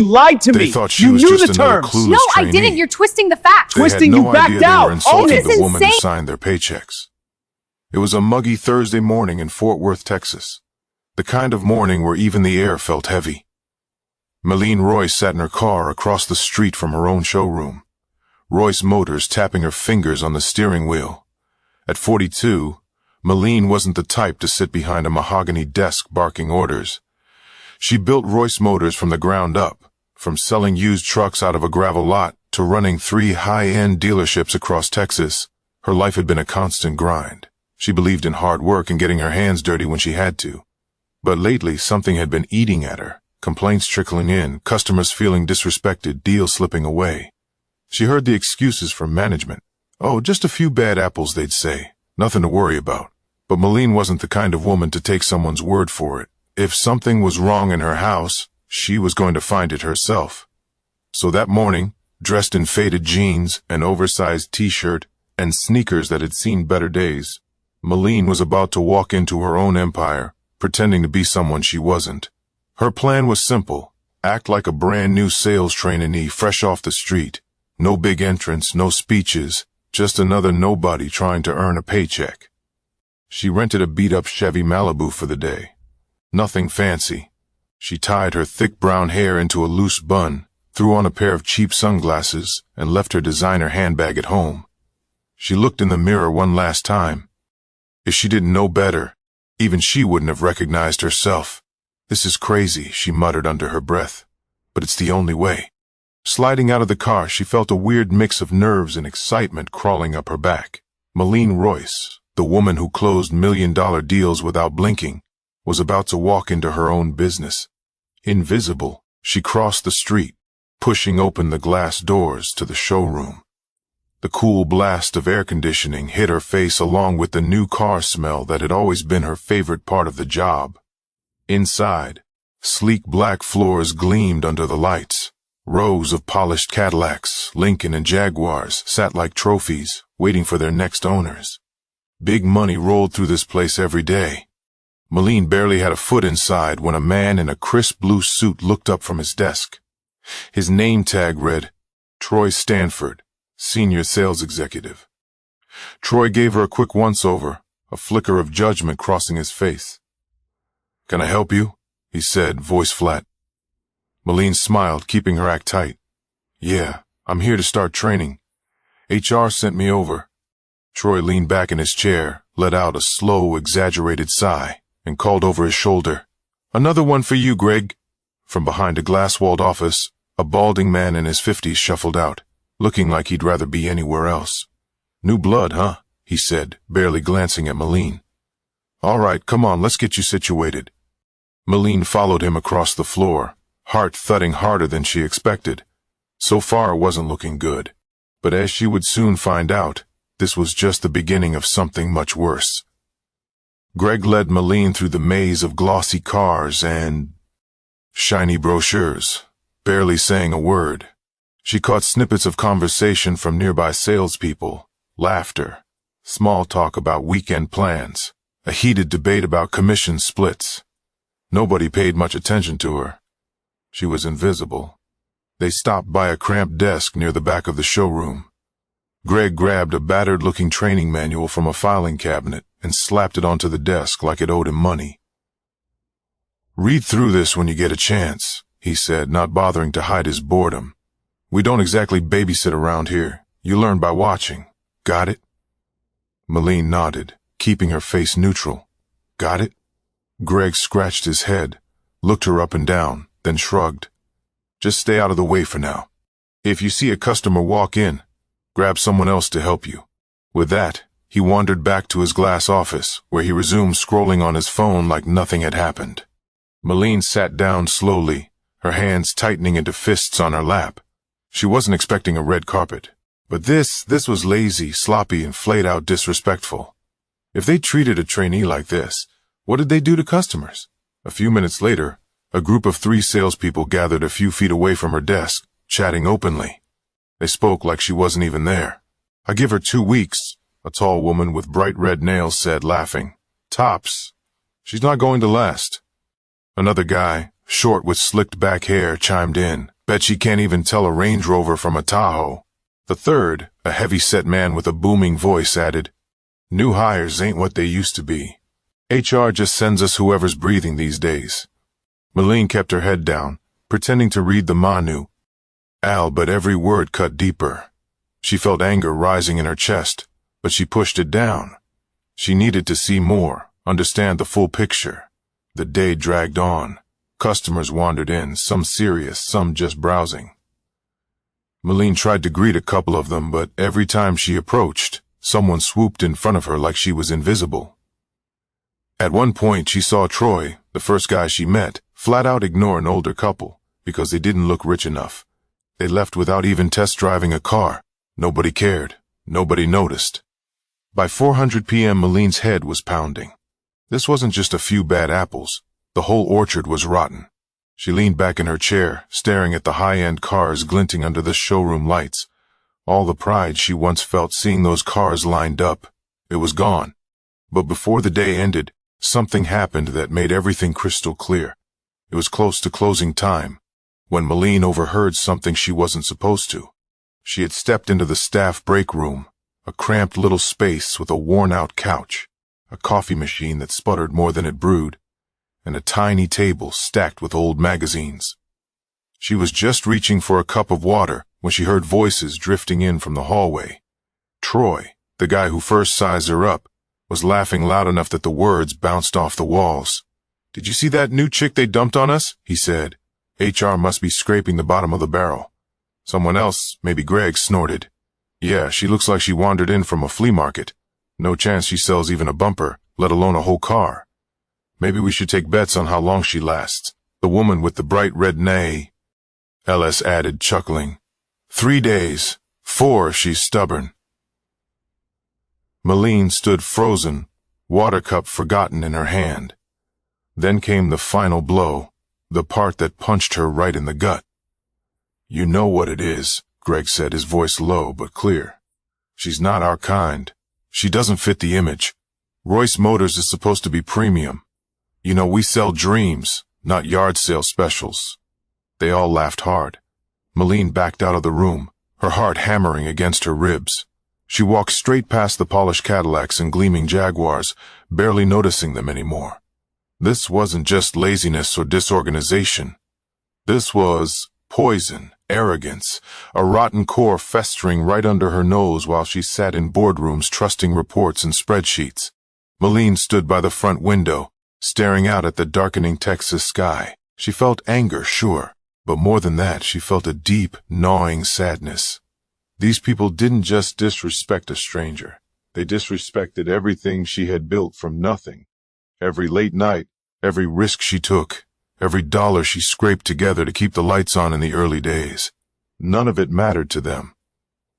You lied to They me. thought she You was knew just the another terms. clueless No, I trainee. didn't. You're twisting the facts. They Twisting, had you no backed idea they out. were insulting This the is woman who insane. signed their paychecks. It was a muggy Thursday morning in Fort Worth, Texas. The kind of morning where even the air felt heavy. Malene Royce sat in her car across the street from her own showroom. Royce Motors tapping her fingers on the steering wheel. At 42, Malene wasn't the type to sit behind a mahogany desk barking orders. She built Royce Motors from the ground up, from selling used trucks out of a gravel lot to running 3 high-end dealerships across Texas. Her life had been a constant grind. She believed in hard work and getting her hands dirty when she had to. But lately, something had been eating at her. Complaints trickling in, customers feeling disrespected, deals slipping away. She heard the excuses from management. Oh, just a few bad apples, they'd say. Nothing to worry about. But Malene wasn't the kind of woman to take someone's word for it. If something was wrong in her house, she was going to find it herself. So that morning, dressed in faded jeans, an oversized t-shirt, and sneakers that had seen better days, Malene was about to walk into her own empire, pretending to be someone she wasn't. Her plan was simple. Act like a brand new sales trainee fresh off the street. No big entrance, no speeches, just another nobody trying to earn a paycheck. She rented a beat-up Chevy Malibu for the day. Nothing fancy. She tied her thick brown hair into a loose bun, threw on a pair of cheap sunglasses, and left her designer handbag at home. She looked in the mirror one last time. If she didn't know better, even she wouldn't have recognized herself. This is crazy, she muttered under her breath. But it's the only way. Sliding out of the car, she felt a weird mix of nerves and excitement crawling up her back. Malene Royce, the woman who closed million-dollar deals without blinking, was about to walk into her own business. Invisible, she crossed the street, pushing open the glass doors to the showroom. The cool blast of air conditioning hit her face along with the new car smell that had always been her favorite part of the job. Inside, sleek black floors gleamed under the lights. Rows of polished Cadillacs, Lincoln and Jaguars sat like trophies, waiting for their next owners. Big money rolled through this place every day. Malene barely had a foot inside when a man in a crisp blue suit looked up from his desk. His name tag read, Troy Stanford, Senior Sales Executive. Troy gave her a quick once-over, a flicker of judgment crossing his face. "Can I help you?" he said, voice flat. Malene smiled, keeping her act tight. "Yeah, I'm here to start training. HR sent me over." Troy leaned back in his chair, let out a slow, exaggerated sigh, and called over his shoulder, "Another one for you, Greg." From behind a glass-walled office, a balding man in his 50s shuffled out, looking like he'd rather be anywhere else. "New blood, huh?" he said, barely glancing at Malene. "All right, come on, let's get you situated." Malene followed him across the floor, heart thudding harder than she expected. So far, it wasn't looking good. But as she would soon find out, this was just the beginning of something much worse. Greg led Malene through the maze of glossy cars and shiny brochures, barely saying a word. She caught snippets of conversation from nearby salespeople, laughter, small talk about weekend plans, a heated debate about commission splits. Nobody paid much attention to her. She was invisible. They stopped by a cramped desk near the back of the showroom. Greg grabbed a battered-looking training manual from a filing cabinet and slapped it onto the desk like it owed him money. "Read through this when you get a chance," he said, not bothering to hide his boredom. "We don't exactly babysit around here. You learn by watching. Got it?" Malene nodded, keeping her face neutral. "Got it?" Greg scratched his head, looked her up and down, then shrugged. "Just stay out of the way for now. If you see a customer walk in, grab someone else to help you." With that, he wandered back to his glass office, where he resumed scrolling on his phone like nothing had happened. Malene sat down slowly, her hands tightening into fists on her lap. She wasn't expecting a red carpet. But this was lazy, sloppy, and flayed-out disrespectful. If they treated a trainee like this, what did they do to customers? A few minutes later, a group of 3 salespeople gathered a few feet away from her desk, chatting openly. They spoke like she wasn't even there. "I give her 2 weeks," a tall woman with bright red nails said, laughing. "Tops. She's not going to last." Another guy, short with slicked back hair, chimed in. Bet she can't even tell a Range Rover from a Tahoe. The third, a heavy-set man with a booming voice, added, New hires ain't what they used to be. HR just sends us whoever's breathing these days. Malene kept her head down, pretending to read the menu. But every word cut deeper. She felt anger rising in her chest, but she pushed it down. She needed to see more, understand the full picture. The day dragged on. Customers wandered in, some serious, some just browsing. Malene tried to greet a couple of them, but every time she approached, someone swooped in front of her like she was invisible. At one point, she saw Troy, the first guy she met, flat out ignore an older couple because they didn't look rich enough. They left without even test driving a car. Nobody cared. Nobody noticed. By 4:00 p.m., Malene's head was pounding. This wasn't just a few bad apples. The whole orchard was rotten. She leaned back in her chair, staring at the high-end cars glinting under the showroom lights. All the pride she once felt seeing those cars lined up, it was gone. But before the day ended, something happened that made everything crystal clear. It was close to closing time, when Malene overheard something she wasn't supposed to. She had stepped into the staff break room, a cramped little space with a worn-out couch, a coffee machine that sputtered more than it brewed, and a tiny table stacked with old magazines. She was just reaching for a cup of water when she heard voices drifting in from the hallway. Troy, the guy who first sized her up, was laughing loud enough that the words bounced off the walls. "Did you see that new chick they dumped on us?" he said. HR must be scraping the bottom of the barrel. Someone else, maybe Greg, snorted. "Yeah, she looks like she wandered in from a flea market. No chance she sells even a bumper, let alone a whole car. Maybe we should take bets on how long she lasts." The woman with the bright red nay, Ellis added, chuckling. 3 days, 4 if she's stubborn. Malene stood frozen, water cup forgotten in her hand. Then came the final blow, the part that punched her right in the gut. "You know what it is," Greg said, his voice low but clear. "She's not our kind. She doesn't fit the image. Royce Motors is supposed to be premium. You know, we sell dreams, not yard sale specials." They all laughed hard. Malene backed out of the room, her heart hammering against her ribs. She walked straight past the polished Cadillacs and gleaming Jaguars, barely noticing them anymore. This wasn't just laziness or disorganization. This was poison, arrogance, a rotten core festering right under her nose while she sat in boardrooms trusting reports and spreadsheets. Malene stood by the front window, staring out at the darkening Texas sky. She felt anger, sure, but more than that, she felt a deep, gnawing sadness. These people didn't just disrespect a stranger. They disrespected everything she had built from nothing. Every late night, every risk she took, every dollar she scraped together to keep the lights on in the early days. None of it mattered to them.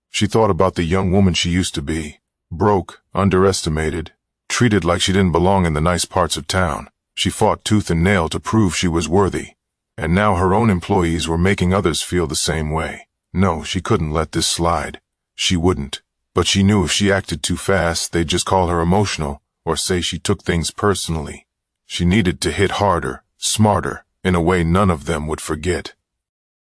She thought about the young woman she used to be, broke, underestimated, treated like she didn't belong in the nice parts of town. She fought tooth and nail to prove she was worthy, and now her own employees were making others feel the same way. No, she couldn't let this slide. She wouldn't. But she knew if she acted too fast, they'd just call her emotional or say she took things personally. She needed to hit harder, smarter, in a way none of them would forget.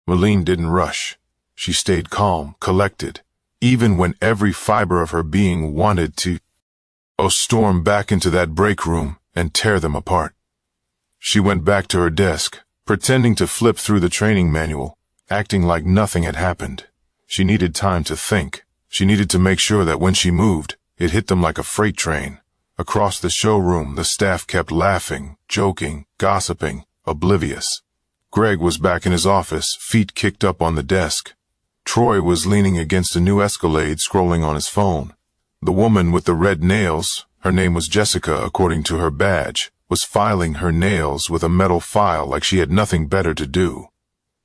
Malene didn't rush. She stayed calm, collected, even when every fiber of her being wanted to storm back into that break room and tear them apart. She went back to her desk, pretending to flip through the training manual, acting like nothing had happened. She needed time to think. She needed to make sure that when she moved, it hit them like a freight train. Across the showroom, the staff kept laughing, joking, gossiping, oblivious. Greg was back in his office, feet kicked up on the desk. Troy was leaning against a new Escalade, scrolling on his phone. The woman with the red nails, her name was Jessica according to her badge, was filing her nails with a metal file like she had nothing better to do.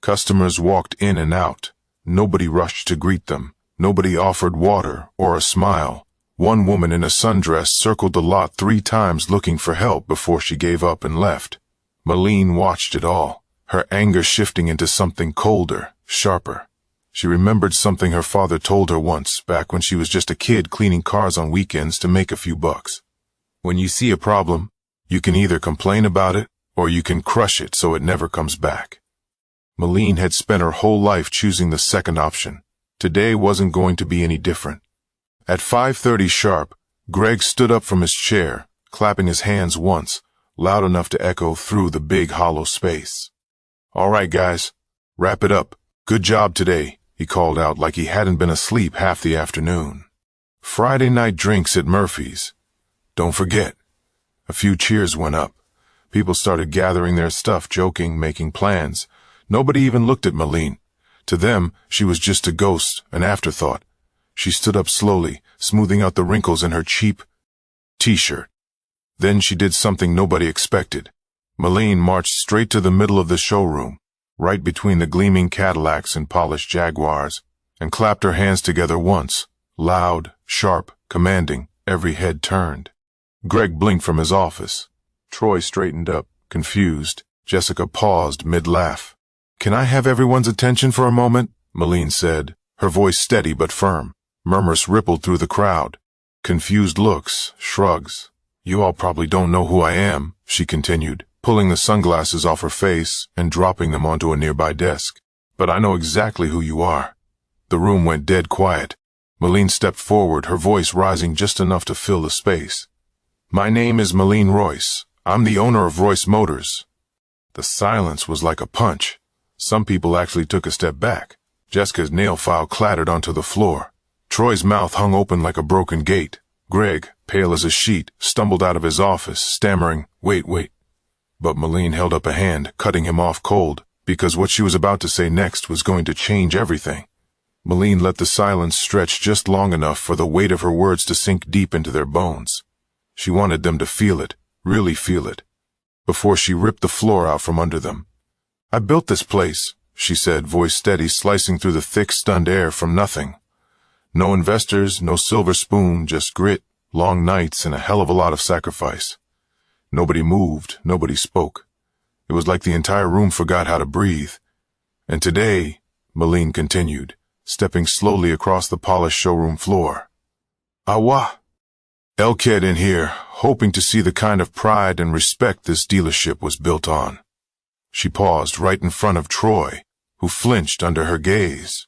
Customers walked in and out. Nobody rushed to greet them. Nobody offered water or a smile. One woman in a sundress circled the lot 3 times looking for help before she gave up and left. Malene watched it all, her anger shifting into something colder, sharper. She remembered something her father told her once, back when she was just a kid cleaning cars on weekends to make a few bucks. When you see a problem, you can either complain about it or you can crush it so it never comes back. Malene had spent her whole life choosing the second option. Today wasn't going to be any different. At 5:30 sharp, Greg stood up from his chair, clapping his hands once, loud enough to echo through the big hollow space. "All right, guys, wrap it up. Good job today," he called out like he hadn't been asleep half the afternoon. Friday night drinks at Murphy's. Don't forget. A few cheers went up. People started gathering their stuff, joking, making plans. Nobody even looked at Malene. To them, she was just a ghost, an afterthought. She stood up slowly, smoothing out the wrinkles in her cheap t-shirt. Then she did something nobody expected. Malene marched straight to the middle of the showroom, right between the gleaming Cadillacs and polished Jaguars, and clapped her hands together once, loud, sharp, commanding, every head turned. Greg blinked from his office. Troy straightened up, confused. Jessica paused mid-laugh. "Can I have everyone's attention for a moment?" Malene said, her voice steady but firm. Murmurs rippled through the crowd. Confused looks, shrugs. "You all probably don't know who I am," she continued, pulling the sunglasses off her face and dropping them onto a nearby desk. "But I know exactly who you are." The room went dead quiet. Malene stepped forward, her voice rising just enough to fill the space. "My name is Malene Royce. I'm the owner of Royce Motors." The silence was like a punch. Some people actually took a step back. Jessica's nail file clattered onto the floor. Troy's mouth hung open like a broken gate. Greg, pale as a sheet, stumbled out of his office, stammering, wait. But Malene held up a hand, cutting him off cold, because what she was about to say next was going to change everything. Malene let the silence stretch just long enough for the weight of her words to sink deep into their bones. She wanted them to feel it, really feel it, before she ripped the floor out from under them. "I built this place," she said, voice steady, slicing through the thick, stunned air from nothing. No investors, no silver spoon, just grit, long nights, and a hell of a lot of sacrifice. Nobody moved, nobody spoke. It was like the entire room forgot how to breathe. "And today," Malene continued, stepping slowly across the polished showroom floor. "Awa! Elkhead in here, hoping to see the kind of pride and respect this dealership was built on." She paused right in front of Troy, who flinched under her gaze.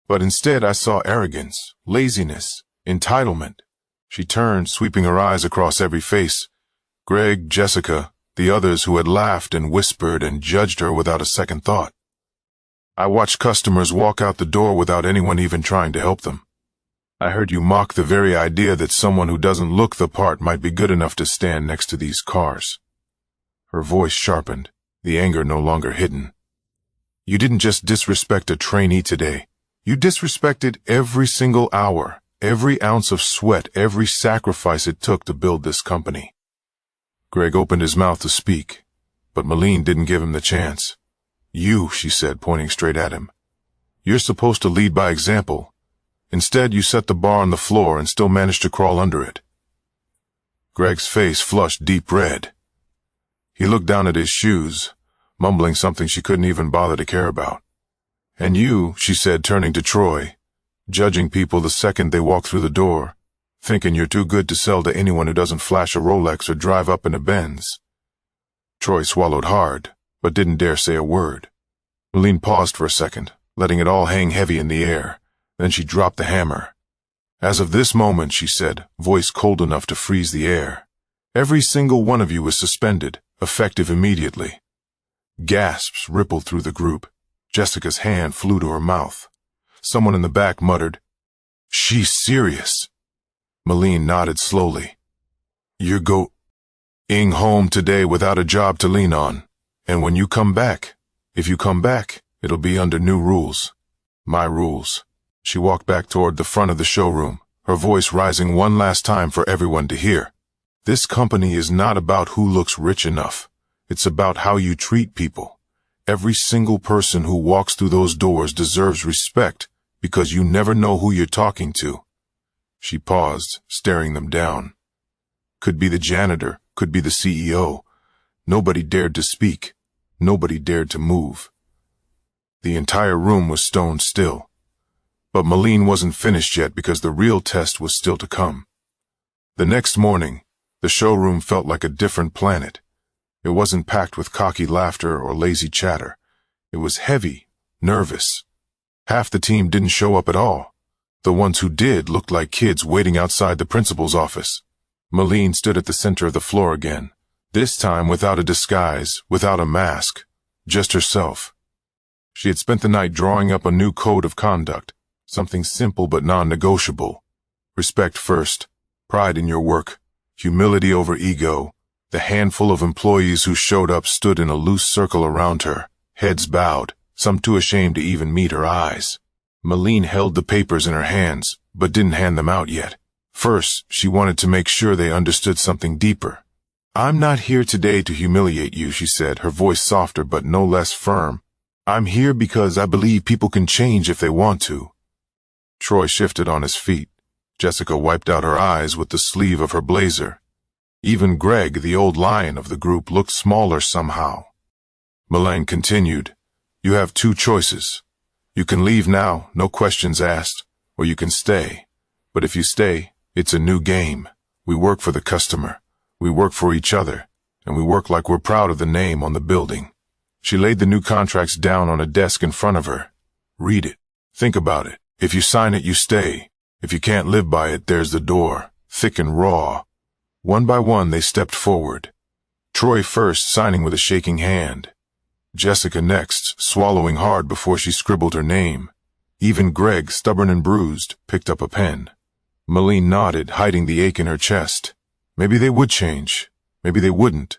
"But instead I saw arrogance, laziness, entitlement." She turned, sweeping her eyes across every face. Greg, Jessica, the others who had laughed and whispered and judged her without a second thought. "I watched customers walk out the door without anyone even trying to help them. I heard you mock the very idea that someone who doesn't look the part might be good enough to stand next to these cars." Her voice sharpened, the anger no longer hidden. "You didn't just disrespect a trainee today. You disrespected every single hour, every ounce of sweat, every sacrifice it took to build this company." Greg opened his mouth to speak, but Malene didn't give him the chance. "You," she said, pointing straight at him. "You're supposed to lead by example. Instead, you set the bar on the floor and still managed to crawl under it." Greg's face flushed deep red. He looked down at his shoes, mumbling something she couldn't even bother to care about. "And you," she said, turning to Troy, "judging people the second they walk through the door, thinking you're too good to sell to anyone who doesn't flash a Rolex or drive up in a Benz." Troy swallowed hard, but didn't dare say a word. Malene paused for a second, letting it all hang heavy in the air. Then she dropped the hammer. "As of this moment," she said, voice cold enough to freeze the air, "every single one of you is suspended, effective immediately." Gasps rippled through the group. Jessica's hand flew to her mouth. Someone in the back muttered, "She's serious." Malene nodded slowly. "You're going home today without a job to lean on. And when you come back, if you come back, it'll be under new rules. My rules." She walked back toward the front of the showroom, her voice rising one last time for everyone to hear. "This company is not about who looks rich enough. It's about how you treat people. Every single person who walks through those doors deserves respect because you never know who you're talking to." She paused, staring them down. Could be the janitor, could be the CEO. Nobody dared to speak. Nobody dared to move. The entire room was stone still. But Malene wasn't finished yet because the real test was still to come. The next morning, the showroom felt like a different planet. It wasn't packed with cocky laughter or lazy chatter. It was heavy, nervous. Half the team didn't show up at all. The ones who did looked like kids waiting outside the principal's office. Malene stood at the center of the floor again, this time without a disguise, without a mask, just herself. She had spent the night drawing up a new code of conduct, something simple but non-negotiable. Respect first, pride in your work, humility over ego. The handful of employees who showed up stood in a loose circle around her, heads bowed, some too ashamed to even meet her eyes. Malene held the papers in her hands, but didn't hand them out yet. First, she wanted to make sure they understood something deeper. "I'm not here today to humiliate you," she said, her voice softer but no less firm. "I'm here because I believe people can change if they want to." Troy shifted on his feet. Jessica wiped out her eyes with the sleeve of her blazer. Even Greg, the old lion of the group, looked smaller somehow. Malene continued, "You have two choices. You can leave now, no questions asked, or you can stay. But if you stay, it's a new game. We work for the customer. We work for each other, and we work like we're proud of the name on the building." She laid the new contracts down on a desk in front of her. "Read it. Think about it. If you sign it, you stay. If you can't live by it, there's the door, thick and raw." One by one, they stepped forward. Troy first, signing with a shaking hand. Jessica next, swallowing hard before she scribbled her name. Even Greg, stubborn and bruised, picked up a pen. Malene nodded, hiding the ache in her chest. Maybe they would change. Maybe they wouldn't.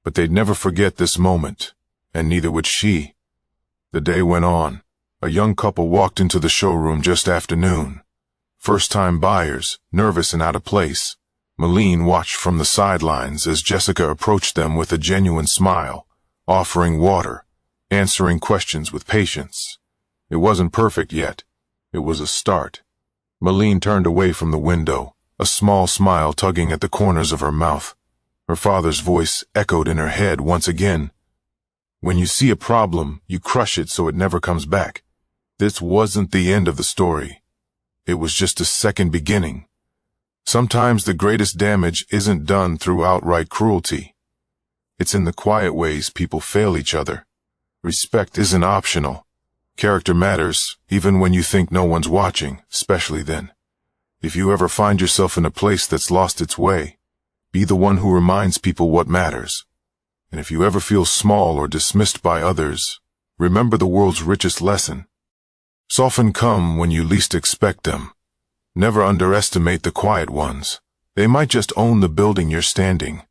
But they'd never forget this moment, and neither would she. The day went on. A young couple walked into the showroom just after noon. First-time buyers, nervous and out of place. Malene watched from the sidelines as Jessica approached them with a genuine smile, offering water, answering questions with patience. It wasn't perfect yet. It was a start. Malene turned away from the window, a small smile tugging at the corners of her mouth. Her father's voice echoed in her head once again. "When you see a problem, you crush it so it never comes back." This wasn't the end of the story. It was just a second beginning. Sometimes the greatest damage isn't done through outright cruelty. It's in the quiet ways people fail each other. Respect isn't optional. Character matters, even when you think no one's watching, especially then. If you ever find yourself in a place that's lost its way, be the one who reminds people what matters. And if you ever feel small or dismissed by others, remember the world's richest lesson. Often come when you least expect them. Never underestimate the quiet ones. They might just own the building you're standing,